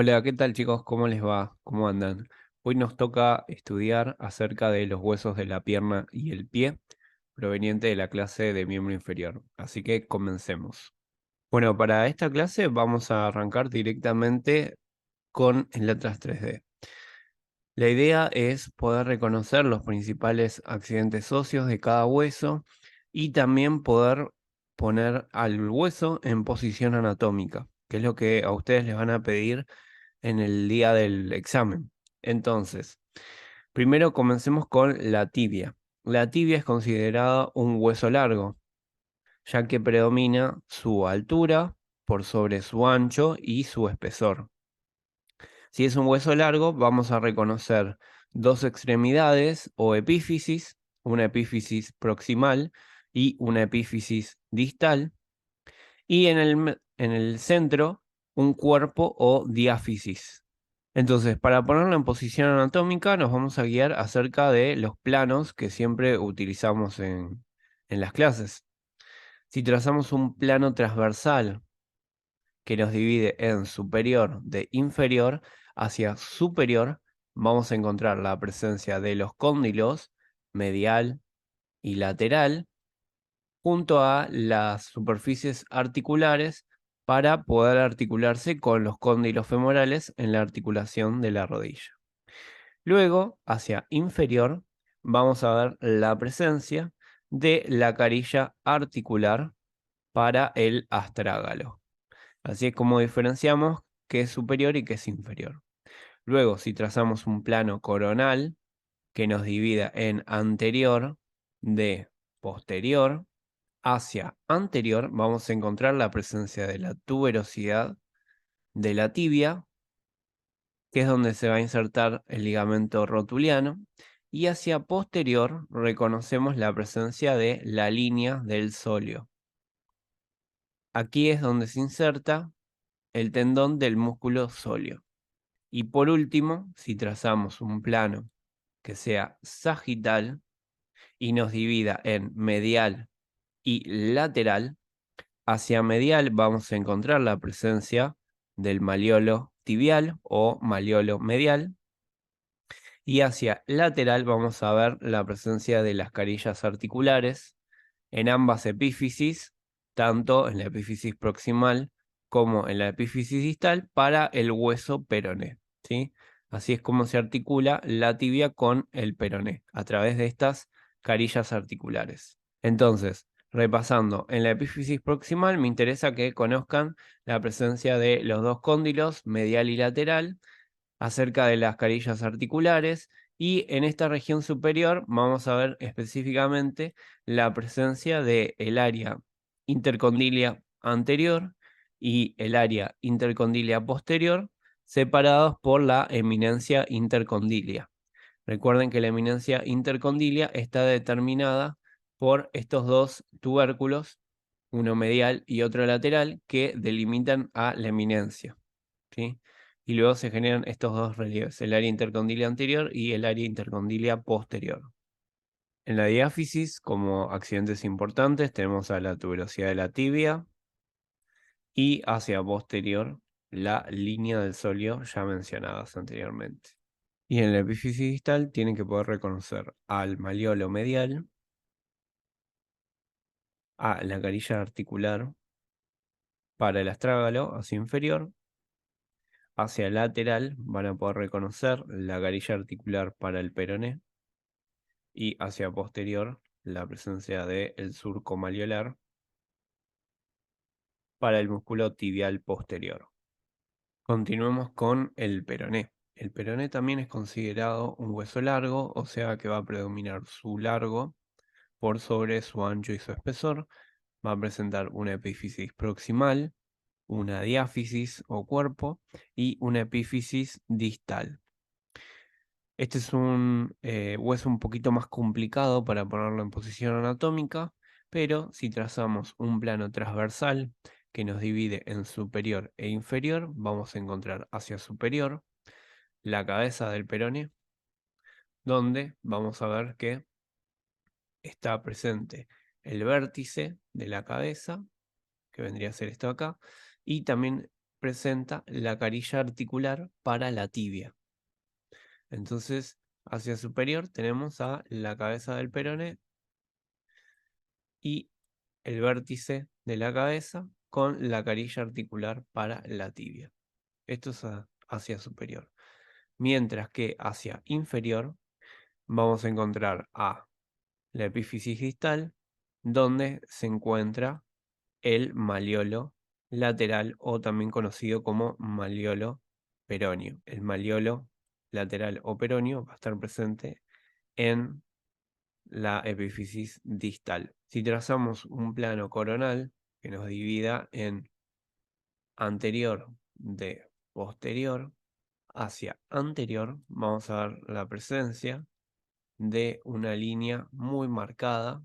Hola, ¿qué tal chicos? ¿Cómo les va? ¿Cómo andan? Hoy nos toca estudiar acerca de los huesos de la pierna y el pie, proveniente de la clase de miembro inferior. Así que comencemos. Bueno, para esta clase vamos a arrancar directamente con letras 3D. La idea es poder reconocer los principales accidentes óseos de cada hueso y también poder poner al hueso en posición anatómica, que es lo que a ustedes les van a pedir en el día del examen. Entonces, primero comencemos con la tibia. La tibia es considerada un hueso largo, ya que predomina su altura por sobre su ancho y su espesor. Si es un hueso largo, vamos a reconocer dos extremidades o epífisis, una epífisis proximal y una epífisis distal, y en el centro un cuerpo o diáfisis. Entonces, para ponerlo en posición anatómica, nos vamos a guiar acerca de los planos que siempre utilizamos en las clases. Si trazamos un plano transversal que nos divide en superior de inferior hacia superior, vamos a encontrar la presencia de los cóndilos medial y lateral junto a las superficies articulares para poder articularse con los cóndilos femorales en la articulación de la rodilla. Luego, hacia inferior, vamos a ver la presencia de la carilla articular para el astrágalo. Así es como diferenciamos qué es superior y qué es inferior. Luego, si trazamos un plano coronal que nos divida en anterior de posterior hacia anterior, vamos a encontrar la presencia de la tuberosidad de la tibia, que es donde se va a insertar el ligamento rotuliano, y hacia posterior reconocemos la presencia de la línea del sóleo. Aquí es donde se inserta el tendón del músculo sóleo. Y por último, si trazamos un plano que sea sagital y nos divida en medial y lateral, hacia medial vamos a encontrar la presencia del maleolo tibial o maleolo medial, y hacia lateral vamos a ver la presencia de las carillas articulares en ambas epífisis, tanto en la epífisis proximal como en la epífisis distal para el hueso peroné, ¿sí? Así es como se articula la tibia con el peroné, a través de estas carillas articulares. Entonces, repasando, en la epífisis proximal me interesa que conozcan la presencia de los dos cóndilos, medial y lateral, acerca de las carillas articulares, y en esta región superior vamos a ver específicamente la presencia del área intercondilia anterior y el área intercondilia posterior, separados por la eminencia intercondilia. Recuerden que la eminencia intercondilia está determinada por estos dos tubérculos, uno medial y otro lateral, que delimitan a la eminencia, ¿sí? Y luego se generan estos dos relieves, el área intercondilia anterior y el área intercondilia posterior. En la diáfisis, como accidentes importantes, tenemos a la tuberosidad de la tibia y hacia posterior la línea del sóleo ya mencionadas anteriormente. Y en la epífisis distal tienen que poder reconocer al maleolo medial, a la carilla articular para el astrágalo hacia inferior, hacia lateral van a poder reconocer la carilla articular para el peroné, y hacia posterior la presencia del surco malleolar para el músculo tibial posterior. Continuemos con el peroné. El peroné también es considerado un hueso largo, o sea que va a predominar su largo por sobre su ancho y su espesor. Va a presentar una epífisis proximal, una diáfisis o cuerpo y una epífisis distal. Este es un hueso un poquito más complicado para ponerlo en posición anatómica, pero si trazamos un plano transversal que nos divide en superior e inferior, vamos a encontrar hacia superior la cabeza del peroné, donde vamos a ver que está presente el vértice de la cabeza, que vendría a ser esto acá, y también presenta la carilla articular para la tibia. Entonces, hacia superior tenemos a la cabeza del peroné y el vértice de la cabeza con la carilla articular para la tibia. Esto es hacia superior. Mientras que hacia inferior vamos a encontrar a la epífisis distal, donde se encuentra el maliolo lateral o también conocido como maliolo peroneo. El maliolo lateral o peroneo va a estar presente en la epífisis distal. Si trazamos un plano coronal que nos divida en anterior de posterior hacia anterior, vamos a ver la presencia de una línea muy marcada,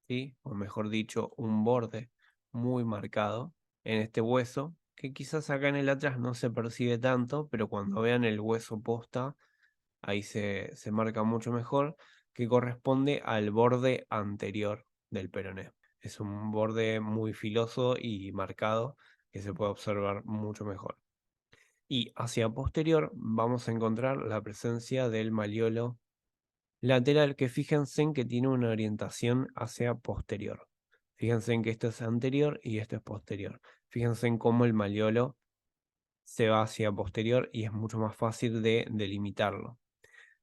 ¿sí? O mejor dicho, un borde muy marcado en este hueso, que quizás acá en el atrás no se percibe tanto, pero cuando vean el hueso posta, ahí se marca mucho mejor, que corresponde al borde anterior del peroné. Es un borde muy filoso y marcado que se puede observar mucho mejor. Y hacia posterior vamos a encontrar la presencia del maliolo lateral, que fíjense en que tiene una orientación hacia posterior. Fíjense en que esto es anterior y esto es posterior. Fíjense en cómo el maliolo se va hacia posterior y es mucho más fácil de delimitarlo.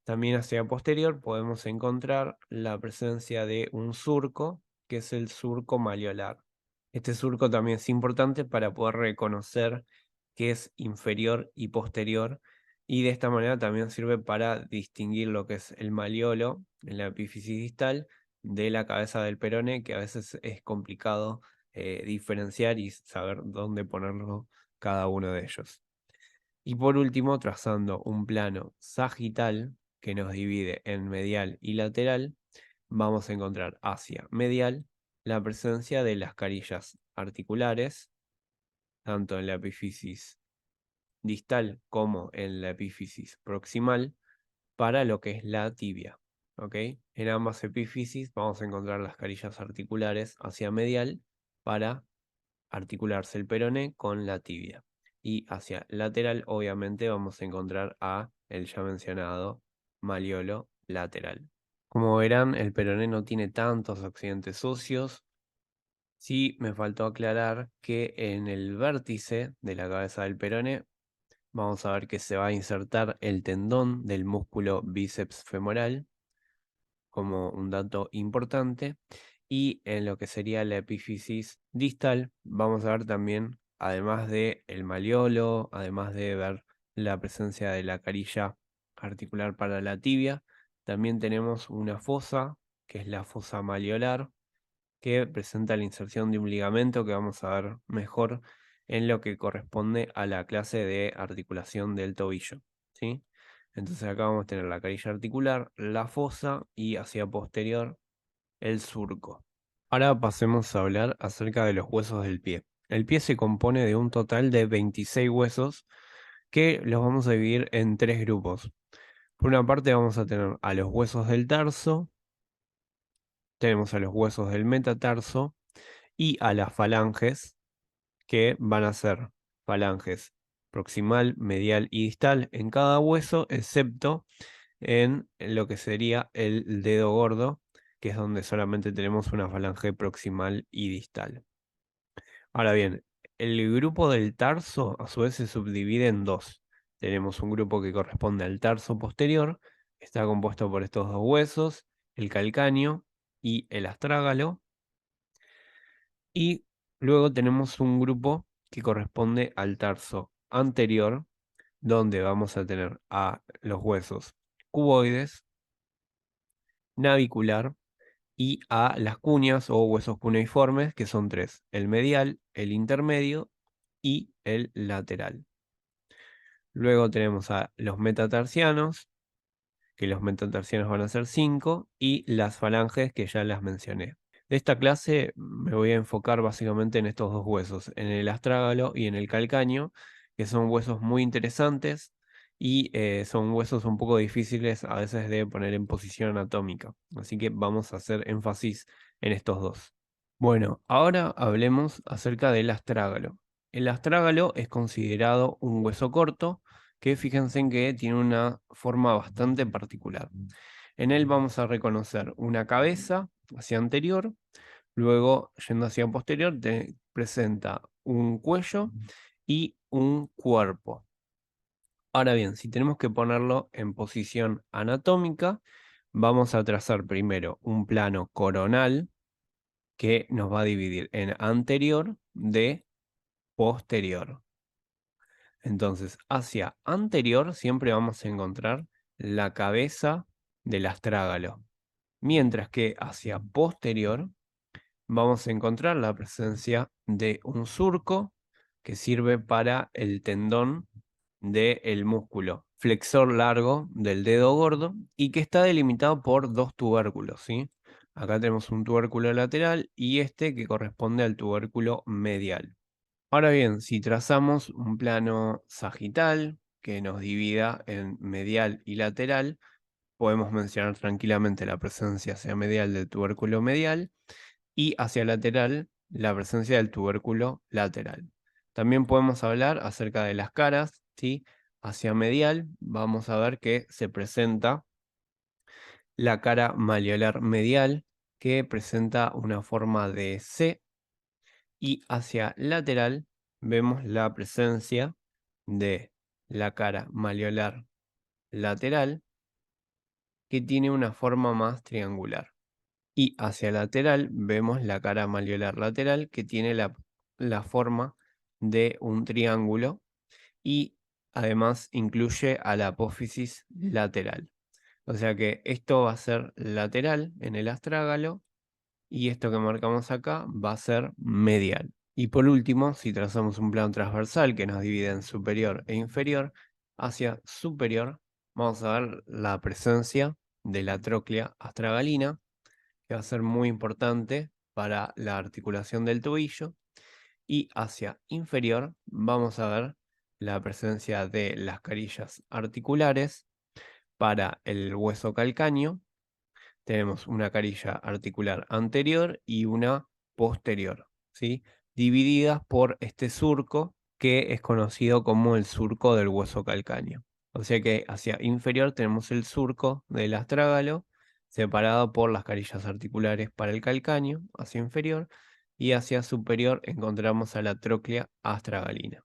También hacia posterior podemos encontrar la presencia de un surco, que es el surco maliolar. Este surco también es importante para poder reconocer que es inferior y posterior, y de esta manera también sirve para distinguir lo que es el maliolo en la epífisis distal de la cabeza del peroné, que a veces es complicado diferenciar y saber dónde ponerlo cada uno de ellos. Y por último, trazando un plano sagital que nos divide en medial y lateral, vamos a encontrar hacia medial la presencia de las carillas articulares, tanto en la epífisis distal como en la epífisis proximal, para lo que es la tibia. ¿Ok? En ambas epífisis vamos a encontrar las carillas articulares hacia medial para articularse el peroné con la tibia. Y hacia lateral, obviamente, vamos a encontrar a el ya mencionado maliolo lateral. Como verán, el peroné no tiene tantos accidentes óseos. Sí, me faltó aclarar que en el vértice de la cabeza del peroné vamos a ver que se va a insertar el tendón del músculo bíceps femoral como un dato importante. Y en lo que sería la epífisis distal, vamos a ver también, además de el maliolo, además de ver la presencia de la carilla articular para la tibia, también tenemos una fosa, que es la fosa maliolar, que presenta la inserción de un ligamento que vamos a ver mejor en lo que corresponde a la clase de articulación del tobillo, ¿sí? Entonces acá vamos a tener la carilla articular, la fosa y hacia posterior el surco. Ahora pasemos a hablar acerca de los huesos del pie. El pie se compone de un total de 26 huesos que los vamos a dividir en tres grupos. Por una parte vamos a tener a los huesos del tarso, tenemos a los huesos del metatarso y a las falanges, que van a ser falanges proximal, medial y distal en cada hueso, excepto en lo que sería el dedo gordo, que es donde solamente tenemos una falange proximal y distal. Ahora bien, el grupo del tarso a su vez se subdivide en dos. Tenemos un grupo que corresponde al tarso posterior, está compuesto por estos dos huesos, el calcáneo y el astrágalo. Y luego tenemos un grupo que corresponde al tarso anterior, donde vamos a tener a los huesos cuboides, navicular y a las cuñas o huesos cuneiformes, que son tres: el medial, el intermedio y el lateral. Luego tenemos a los metatarsianos, que los metatarsianos van a ser 5, y las falanges, que ya las mencioné. De esta clase me voy a enfocar básicamente en estos dos huesos, en el astrágalo y en el calcáneo, que son huesos muy interesantes y son huesos un poco difíciles a veces de poner en posición anatómica. Así que vamos a hacer énfasis en estos dos. Bueno, ahora hablemos acerca del astrágalo. El astrágalo es considerado un hueso corto que fíjense en que tiene una forma bastante particular. En él vamos a reconocer una cabeza hacia anterior, luego yendo hacia posterior presenta un cuello y un cuerpo. Ahora bien, si tenemos que ponerlo en posición anatómica, vamos a trazar primero un plano coronal que nos va a dividir en anterior de posterior. Entonces, hacia anterior siempre vamos a encontrar la cabeza del astrágalo, mientras que hacia posterior vamos a encontrar la presencia de un surco que sirve para el tendón del músculo flexor largo del dedo gordo y que está delimitado por dos tubérculos, ¿sí? Acá tenemos un tubérculo lateral y este que corresponde al tubérculo medial. Ahora bien, si trazamos un plano sagital que nos divida en medial y lateral, podemos mencionar tranquilamente la presencia hacia medial del tubérculo medial y hacia lateral la presencia del tubérculo lateral. También podemos hablar acerca de las caras, ¿sí? Hacia medial vamos a ver que se presenta la cara malleolar medial que presenta una forma de C y hacia lateral vemos la presencia de la cara malleolar lateral que tiene una forma más triangular. Y hacia lateral vemos la cara malleolar lateral que tiene la forma de un triángulo y además incluye a la apófisis lateral. O sea que esto va a ser lateral en el astrágalo y esto que marcamos acá va a ser medial. Y por último, si trazamos un plano transversal que nos divide en superior e inferior, hacia superior vamos a ver la presencia de la tróclea astragalina, que va a ser muy importante para la articulación del tobillo. Y hacia inferior vamos a ver la presencia de las carillas articulares para el hueso calcáneo. Tenemos una carilla articular anterior y una posterior, ¿sí? Divididas por este surco que es conocido como el surco del hueso calcáneo. O sea que hacia inferior tenemos el surco del astrágalo, separado por las carillas articulares para el calcáneo, hacia inferior, y hacia superior encontramos a la tróclea astragalina.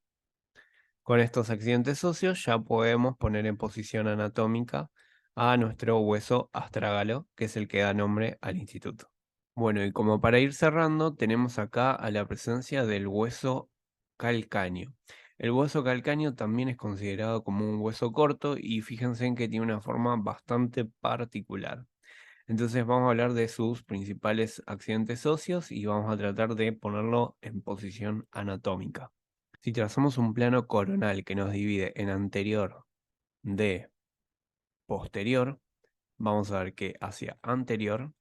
Con estos accidentes óseos ya podemos poner en posición anatómica a nuestro hueso astrágalo, que es el que da nombre al instituto. Bueno, y como para ir cerrando, tenemos acá a la presencia del hueso calcáneo. El hueso calcáneo también es considerado como un hueso corto y fíjense en que tiene una forma bastante particular. Entonces vamos a hablar de sus principales accidentes óseos y vamos a tratar de ponerlo en posición anatómica. Si trazamos un plano coronal que nos divide en anterior de posterior, vamos a ver que hacia anterior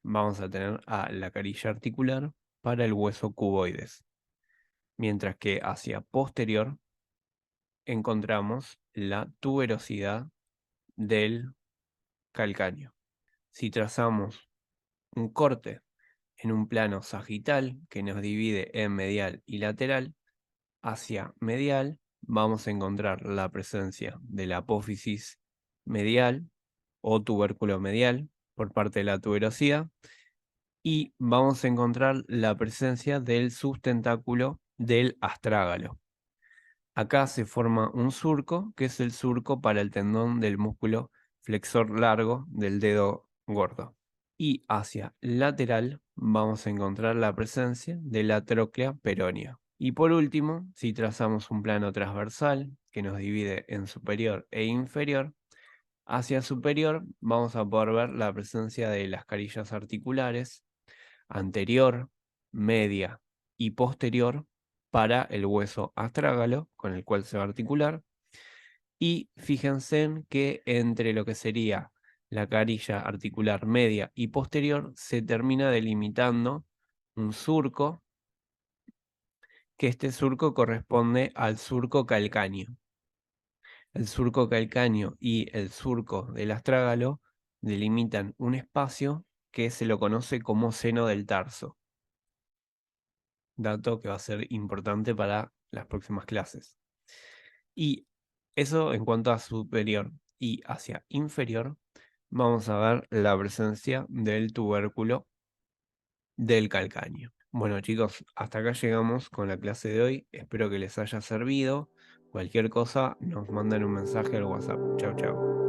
vamos a tener a la carilla articular para el hueso cuboides, mientras que hacia posterior encontramos la tuberosidad del calcáneo. Si trazamos un corte en un plano sagital que nos divide en medial y lateral, hacia medial vamos a encontrar la presencia de la apófisis medial o tubérculo medial por parte de la tuberosidad y vamos a encontrar la presencia del sustentáculo del astrágalo. Acá se forma un surco, que es el surco para el tendón del músculo flexor largo del dedo gordo. Y hacia lateral vamos a encontrar la presencia de la tróclea peronea. Y por último, si trazamos un plano transversal que nos divide en superior e inferior, hacia superior vamos a poder ver la presencia de las carillas articulares anterior, media y posterior para el hueso astrágalo con el cual se va a articular. Y fíjense en que entre lo que sería la carilla articular media y posterior se termina delimitando un surco, que este surco corresponde al surco calcáneo. El surco calcáneo y el surco del astrágalo delimitan un espacio que se lo conoce como seno del tarso. dato que va a ser importante para las próximas clases. Y eso en cuanto a superior. Y hacia inferior, vamos a ver la presencia del tubérculo del calcáneo. Bueno, chicos, hasta acá llegamos con la clase de hoy. Espero que les haya servido. Cualquier cosa, nos mandan un mensaje al WhatsApp. Chau, chau.